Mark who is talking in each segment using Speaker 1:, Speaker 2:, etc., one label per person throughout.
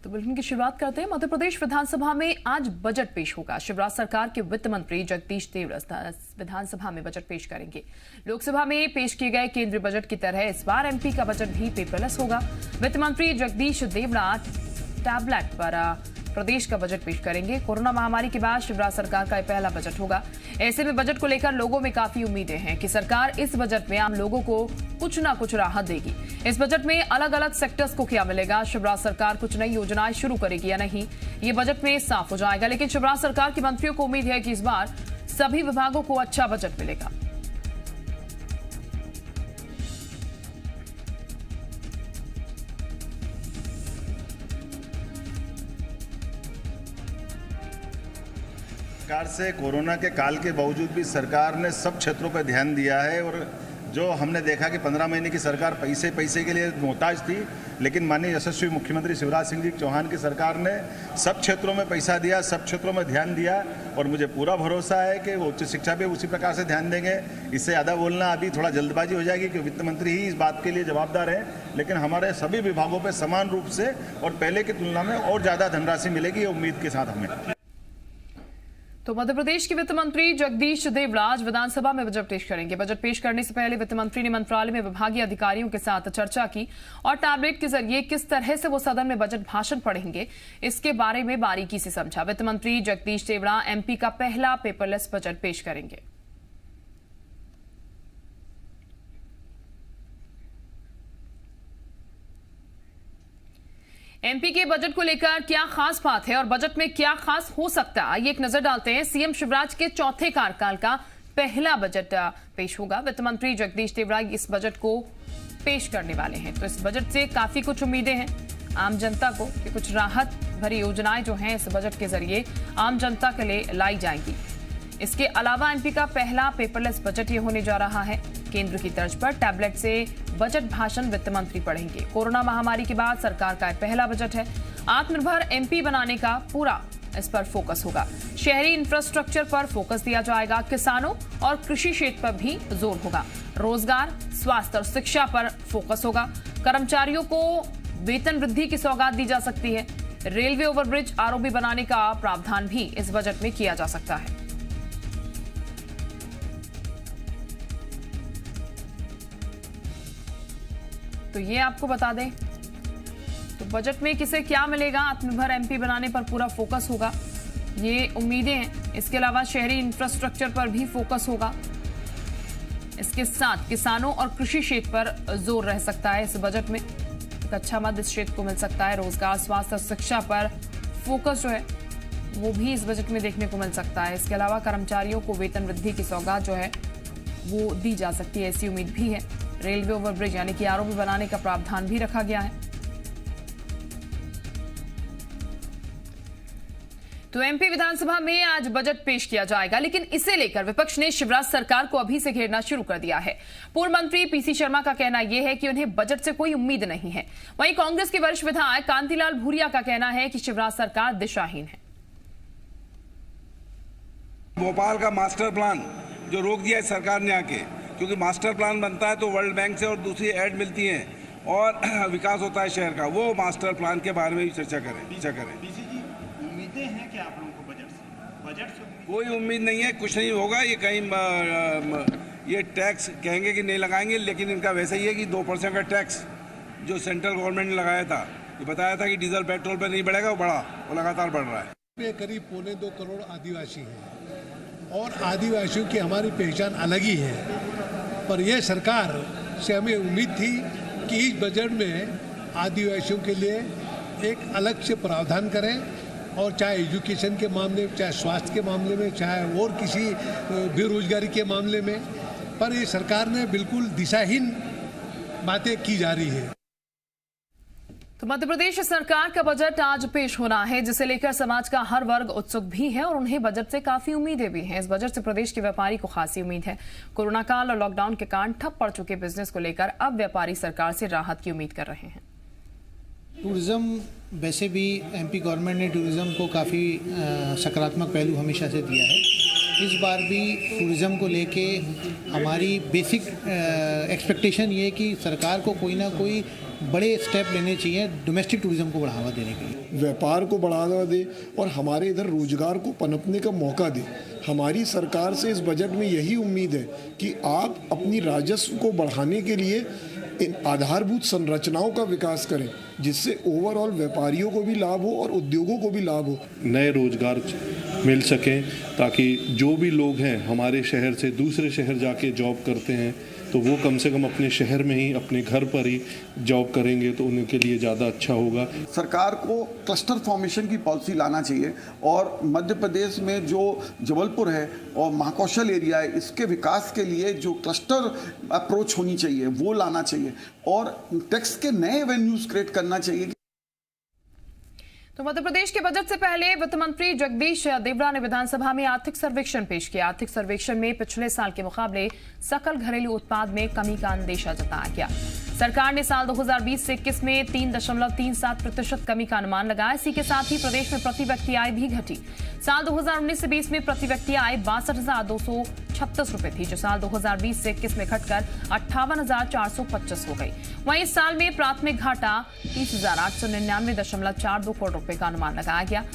Speaker 1: तो बुलेटिन की शुरुआत करते हैं। मध्य प्रदेश विधानसभा में आज बजट पेश होगा। शिवराज सरकार के वित्त मंत्री जगदीश देवड़ा विधानसभा में बजट पेश करेंगे। लोकसभा में पेश किए गए केंद्रीय बजट की तरह इस बार एमपी का बजट भी पेपरलेस होगा। वित्त मंत्री जगदीश देवड़ा टैबलेट पर प्रदेश का बजट पेश करेंगे। कोरोना महामारी के बाद शिवराज सरकार का यह पहला बजट होगा। ऐसे में बजट को लेकर लोगों में काफी उम्मीदें हैं कि सरकार इस बजट में आम लोगों को कुछ ना कुछ राहत देगी। इस बजट में अलग अलग सेक्टर्स को क्या मिलेगा, शिवराज सरकार कुछ नई योजनाएं शुरू करेगी या नहीं, ये बजट में साफ हो जाएगा। लेकिन शिवराज सरकार के मंत्रियों को उम्मीद है कि इस बार सभी विभागों को अच्छा बजट मिलेगा।
Speaker 2: सरकार से कोरोना के काल के बावजूद भी सरकार ने सब क्षेत्रों पर ध्यान दिया है और जो हमने देखा कि 15 महीने की सरकार पैसे के लिए मोहताज थी, लेकिन माननीय यशस्वी मुख्यमंत्री शिवराज सिंह जी चौहान की सरकार ने सब क्षेत्रों में पैसा दिया, सब क्षेत्रों में ध्यान दिया और मुझे पूरा भरोसा है कि वो उच्च शिक्षा पे उसी प्रकार से ध्यान देंगे। इससे ज़्यादा बोलना अभी थोड़ा जल्दबाजी हो जाएगी कि वित्त मंत्री ही इस बात के लिए जवाबदार है, लेकिन हमारे सभी विभागों पर समान रूप से और पहले की तुलना में और ज़्यादा धनराशि मिलेगी, ये उम्मीद के साथ हमें।
Speaker 1: तो मध्य प्रदेश के वित्त मंत्री जगदीश देवड़ा आज विधानसभा में बजट पेश करेंगे। बजट पेश करने से पहले वित्त मंत्री ने मंत्रालय में विभागीय अधिकारियों के साथ चर्चा की और टैबलेट के जरिए किस तरह से वो सदन में बजट भाषण पढ़ेंगे, इसके बारे में बारीकी से समझा। वित्त मंत्री जगदीश देवड़ा एमपी का पहला पेपरलेस बजट पेश करेंगे। एमपी के बजट को लेकर क्या खास बात है और बजट में क्या खास हो सकता है, आइए एक नजर डालते हैं। सीएम शिवराज के चौथे कार्यकाल का पहला बजट पेश होगा। वित्त मंत्री जगदीश देवड़ा इस बजट को पेश करने वाले हैं। तो इस बजट से काफी कुछ उम्मीदें हैं आम जनता को कि कुछ राहत भरी योजनाएं जो हैं इस बजट के जरिए आम जनता के लिए लाई जाएंगी। इसके अलावा एमपी का पहला पेपरलेस बजट ये होने जा रहा है। केंद्र की तर्ज पर टैबलेट से बजट भाषण वित्त मंत्री पढ़ेंगे। कोरोना महामारी के बाद सरकार का पहला बजट है। आत्मनिर्भर एमपी बनाने का पूरा इस पर फोकस होगा। शहरी इंफ्रास्ट्रक्चर पर फोकस दिया जाएगा। किसानों और कृषि क्षेत्र पर भी जोर होगा। रोजगार, स्वास्थ्य और शिक्षा पर फोकस होगा। कर्मचारियों को वेतन वृद्धि की सौगात दी जा सकती है। रेलवे ओवरब्रिज आरओबी बनाने का प्रावधान भी इस बजट में किया जा सकता है। तो ये आपको बता दें तो बजट में किसे क्या मिलेगा। आत्मनिर्भर एमपी बनाने पर पूरा फोकस होगा, ये उम्मीदें हैं। इसके अलावा शहरी इंफ्रास्ट्रक्चर पर भी फोकस होगा। इसके साथ किसानों और कृषि क्षेत्र पर जोर रह सकता है। इस बजट में एक अच्छा मद इस क्षेत्र को मिल सकता है। रोजगार, स्वास्थ्य और शिक्षा पर फोकस जो है वो भी इस बजट में देखने को मिल सकता है। इसके अलावा कर्मचारियों को वेतन वृद्धि की सौगात जो है वो दी जा सकती है, ऐसी उम्मीद भी है। रेलवे ओवरब्रिज यानी कि आरओबी बनाने का प्रावधान भी रखा गया है। तो एमपी विधानसभा में आज बजट पेश किया जाएगा, लेकिन इसे लेकर विपक्ष ने शिवराज सरकार को अभी से घेरना शुरू कर दिया है। पूर्व मंत्री पीसी शर्मा का कहना यह है कि उन्हें बजट से कोई उम्मीद नहीं है। वहीं कांग्रेस के वरिष्ठ विधायक कांतिलाल भूरिया का कहना है कि शिवराज सरकार दिशाहीन है।
Speaker 3: भोपाल का मास्टर प्लान जो रोक दिया है सरकार ने आके, क्योंकि मास्टर प्लान बनता है तो वर्ल्ड बैंक से और दूसरी ऐड मिलती है और विकास होता है शहर का, वो मास्टर प्लान के बारे में भी चर्चा करें।
Speaker 4: उम्मीदें हैं क्या आप लोगों को बजट से?
Speaker 3: कोई उम्मीद नहीं है, कुछ नहीं होगा। ये कहीं ये टैक्स कहेंगे कि नहीं लगाएंगे, लेकिन इनका वैसा ही है कि 2% का टैक्स जो सेंट्रल गवर्नमेंट ने लगाया था, ये बताया था कि डीजल पेट्रोल पर नहीं बढ़ेगा, वो बढ़ा, वो लगातार बढ़ रहा है।
Speaker 5: करीब 1.25 करोड़ आदिवासी हैं और आदिवासियों की हमारी पहचान अलग ही है। पर यह सरकार से हमें उम्मीद थी कि इस बजट में आदिवासियों के लिए एक अलग से प्रावधान करें, और चाहे एजुकेशन के मामले में, चाहे स्वास्थ्य के मामले में, चाहे और किसी बेरोजगारी के मामले में। पर ये सरकार ने बिल्कुल दिशाहीन बातें की जा रही है।
Speaker 1: तो मध्य प्रदेश सरकार का बजट आज पेश होना है, जिसे लेकर समाज का हर वर्ग उत्सुक भी है और उन्हें बजट से काफी उम्मीदें भी हैं। इस बजट से प्रदेश के व्यापारी को खासी उम्मीद है। कोरोना काल और लॉकडाउन के कारण ठप पड़ चुके बिजनेस को लेकर अब व्यापारी सरकार से राहत की उम्मीद कर रहे हैं।
Speaker 6: टूरिज़्म वैसे भी एमपी गवर्नमेंट ने टूरिज़्म को काफ़ी सकारात्मक पहलू हमेशा से दिया है। इस बार भी टूरिज़्म को लेके हमारी बेसिक एक्सपेक्टेशन ये है कि सरकार को कोई ना कोई बड़े स्टेप लेने चाहिए डोमेस्टिक टूरिज्म को बढ़ावा देने के लिए।
Speaker 7: व्यापार को बढ़ावा दे और हमारे इधर रोजगार को पनपने का मौका दे। हमारी सरकार से इस बजट में यही उम्मीद है कि आप अपनी राजस्व को बढ़ाने के लिए इन आधारभूत संरचनाओं का विकास करें, जिससे ओवरऑल व्यापारियों को भी लाभ हो और उद्योगों को भी लाभ हो।
Speaker 8: नए रोजगार मिल सकें ताकि जो भी लोग हैं हमारे शहर से दूसरे शहर जाके जॉब करते हैं तो वो कम से कम अपने शहर में ही अपने घर पर ही जॉब करेंगे तो उनके लिए ज़्यादा अच्छा होगा।
Speaker 9: सरकार को क्लस्टर फॉर्मेशन की पॉलिसी लाना चाहिए और मध्य प्रदेश में जो जबलपुर है और महाकौशल एरिया है, इसके विकास के लिए जो क्लस्टर अप्रोच होनी चाहिए वो लाना चाहिए और टैक्स के नए एवेन्यूज क्रिएट करना चाहिए।
Speaker 1: तो मध्य प्रदेश के बजट से पहले वित्त मंत्री जगदीश देवड़ा ने विधानसभा में आर्थिक सर्वेक्षण पेश किया। आर्थिक सर्वेक्षण में पिछले साल के मुकाबले सकल घरेलू उत्पाद में कमी का अंदेशा जताया गया। सरकार ने साल 2020 से 21 में 3.37% कमी का अनुमान लगाया। इसी के साथ ही प्रदेश में प्रति व्यक्ति आय भी घटी। साल 2019 से 20 में प्रति व्यक्ति आय 62,236 रुपए थी, जो साल 2020 से 21 में घटकर 58,425 हो गई। वहीं इस साल में प्राथमिक घाटा 30,899.42 करोड़ रुपए का अनुमान लगाया गया।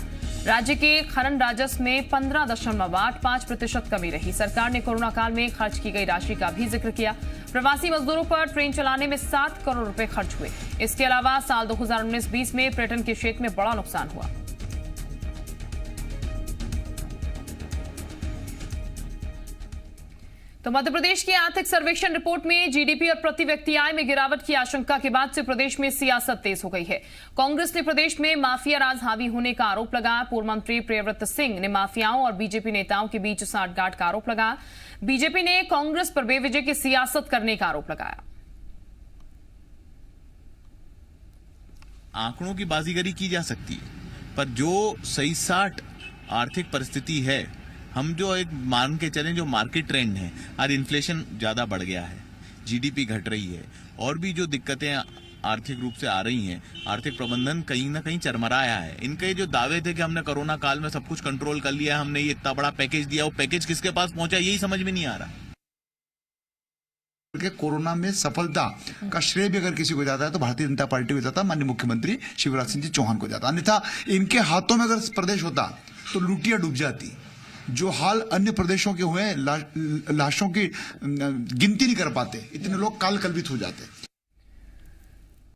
Speaker 1: राज्य के खनन राजस्व में 15.85% कमी रही। सरकार ने कोरोना काल में खर्च की गई राशि का भी जिक्र किया। प्रवासी मजदूरों पर ट्रेन चलाने में 7 करोड़ रुपए खर्च हुए। इसके अलावा साल 2019-20 में पर्यटन के क्षेत्र में बड़ा नुकसान हुआ। तो मध्य प्रदेश की आर्थिक सर्वेक्षण रिपोर्ट में जीडीपी और प्रति व्यक्ति आय में गिरावट की आशंका के बाद से प्रदेश में सियासत तेज हो गई है। कांग्रेस ने प्रदेश में माफिया राज हावी होने का आरोप लगाया। पूर्व मंत्री प्रियव्रत सिंह ने माफियाओं और बीजेपी नेताओं के बीच साठगांठ का आरोप लगाया। बीजेपी ने कांग्रेस पर बेवजह की सियासत करने का आरोप लगाया।
Speaker 10: आंकड़ों की बाजीगरी की जा सकती है, पर जो सही साठ आर्थिक परिस्थिति है, हम जो एक मान के चलें जो मार्केट ट्रेंड है, आज इन्फ्लेशन ज्यादा बढ़ गया है, जीडीपी घट रही है और भी जो दिक्कतें आर्थिक रूप से आ रही हैं, आर्थिक प्रबंधन कहीं ना कहीं चरमराया है। इनके जो दावे थे कि हमने कोरोना काल में सब कुछ कंट्रोल कर लिया, हमने ये इतना बड़ा पैकेज दिया, वो पैकेज किसके पास पहुंचा यही समझ में नहीं आ रहा।
Speaker 11: कोरोना में सफलता का श्रेय भी अगर किसी को जाता है तो भारतीय जनता पार्टी को जाता, माननीय मुख्यमंत्री शिवराज सिंह जी चौहान को जाता। अन्यथा इनके हाथों में अगर प्रदेश होता तो लुटिया डूब जाती। जो हाल अन्य प्रदेशों के हुए, लाशों की गिनती नहीं कर पाते, इतने लोग काल कल्पित हो जाते।